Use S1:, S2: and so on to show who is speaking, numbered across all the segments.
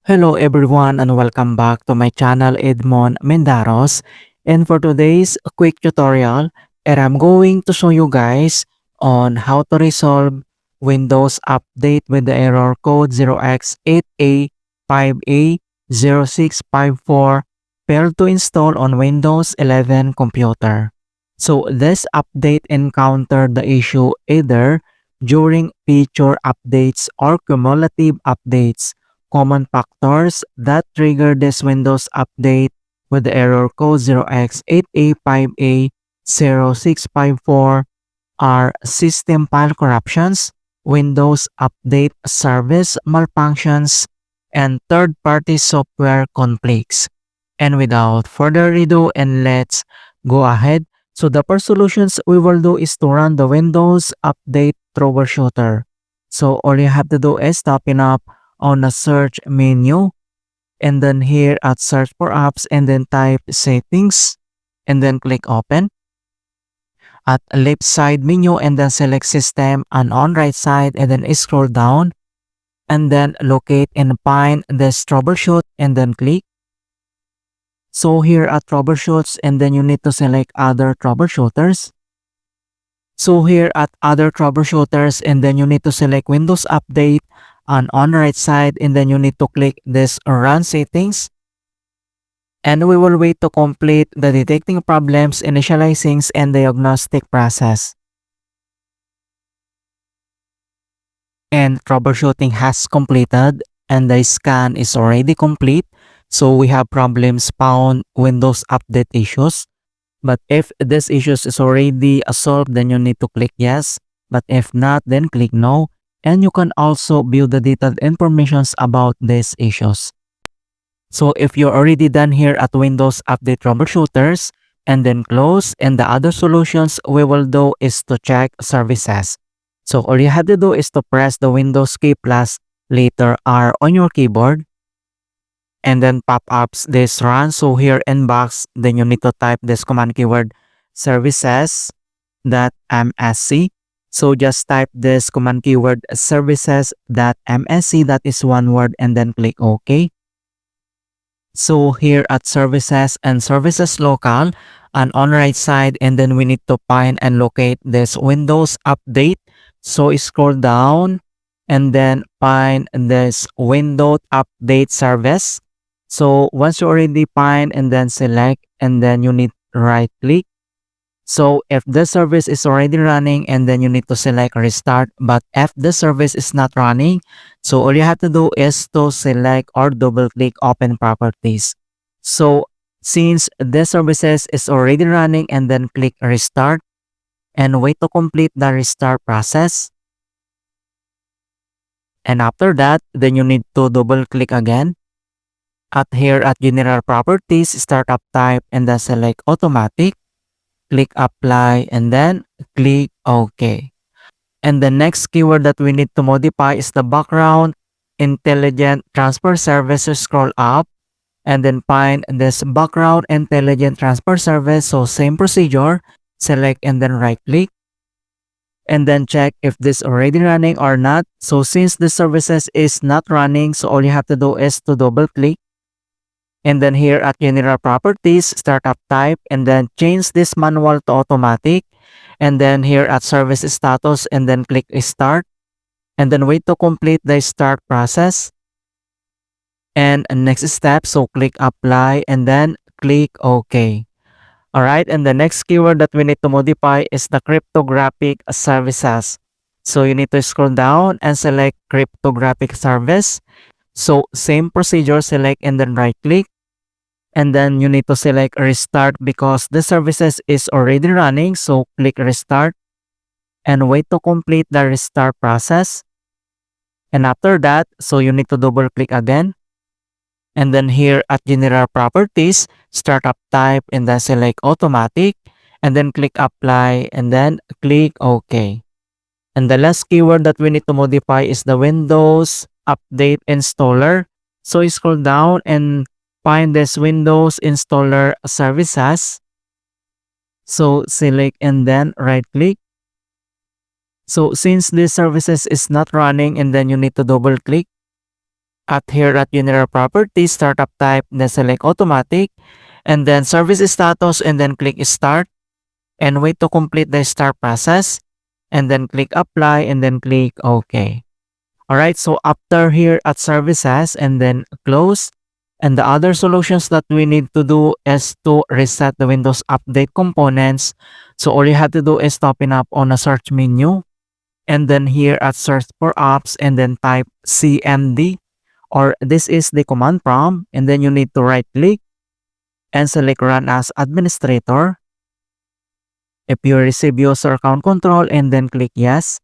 S1: Hello everyone and welcome back to my channel Edmund Mindaros. And for today's quick tutorial, I'm going to show you guys on how to resolve Windows update with the error code 0x8e5e0654 failed to install on Windows 11 computer. So this update encountered the issue either during feature updates or cumulative updates. Common factors that trigger this Windows update with the error code 0x8e5e0654 are system file corruptions, Windows Update service malfunctions, and third-party software conflicts. And without further ado, and let's go ahead. So the first solutions we will do is to run the Windows Update troubleshooter. So all you have to do is tapping up on the search menu and then here at search for apps and then type settings and then click open. At left side menu and then select system and on right side and then scroll down and then locate and find this troubleshoot and then click. So here at troubleshoots and then you need to select other troubleshooters. So here at other troubleshooters and then you need to select Windows Update and on right side and then you need to click this run settings. And we will wait to complete the detecting problems, initializing, and diagnostic process. And troubleshooting has completed and the scan is already complete. So we have problems found Windows Update issues. But if this issues is already solved, then you need to click yes. But if not, then click no. And you can also view the detailed informations about these issues. So if you're already done here at Windows Update Troubleshooters and then close, and the other solutions we will do is to check services. So all you have to do is to press the Windows key plus letter R on your keyboard and then pop ups this run. So here in box, then you need to type this command keyword services.msc. So just type this command keyword services.msc, that is one word, and then click OK. So here at services and services local and on right side and then we need to find and locate this Windows Update. So scroll down and then find this Windows Update service. So once you already find and then select and then you need right click. So if the service is already running and then you need to select restart, but if the service is not running, so all you have to do is to select or double click open properties. So since the services is already running and then click restart and wait to complete the restart process. And after that, then you need to double click again. At here at general properties, startup type and then select automatic. Click apply and then click OK. And the next keyword that we need to modify is the background intelligent transfer service. So scroll up and then find this background intelligent transfer service. So same procedure, select and then right click. And then check if this already running or not. So since the services is not running, so all you have to do is to double click. And then here at general properties, startup type, and then change this manual to automatic. And then here at service status, and then click start. And then wait to complete the start process. And next step, so click apply and then click OK. Alright, and the next keyword that we need to modify is the cryptographic services. So you need to scroll down and select cryptographic service. So same procedure, select and then right click. And then you need to select restart because the services is already running. So click restart and wait to complete the restart process. And after that, so you need to double click again. And then here at general properties, startup type and then select automatic and then click apply and then click OK. And the last keyword that we need to modify is the Windows Update Installer. So scroll down and find this Windows Installer services. So select and then right click. So since this services is not running and then you need to double click. At here at general properties, startup type, then select automatic, and then service status, and then click start, and wait to complete the start process, and then click apply, and then click OK. Alright, so after here at services, and then close, and the other solutions that we need to do is to reset the Windows Update components. So all you have to do is to open up on a search menu, and then here at search for apps, and then type cmd, or this is the command prompt, and then you need to right click and select run as administrator. If you receive user account control, and then click yes.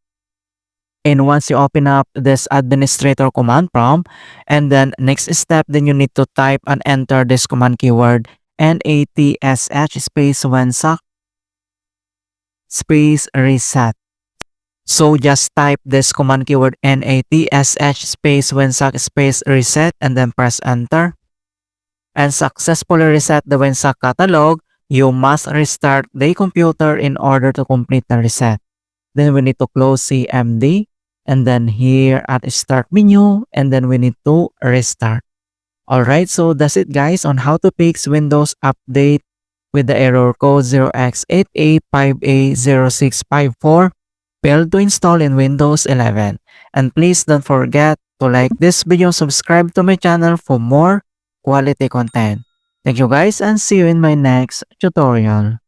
S1: And once you open up this administrator command prompt, and then next step, then you need to type and enter this command keyword netsh space winsock space reset. So just type this command keyword netsh space winsock space reset, and then press enter. And successfully reset the winsock catalog. You must restart the computer in order to complete the reset. Then we need to close cmd, and then here at start menu, and then we need to restart. Alright, so that's it guys on how to fix Windows Update with the error code 0x8e5e0654 failed to install in Windows 11. And please don't forget to like this video, subscribe to my channel for more quality content. Thank you guys, and see you in my next tutorial.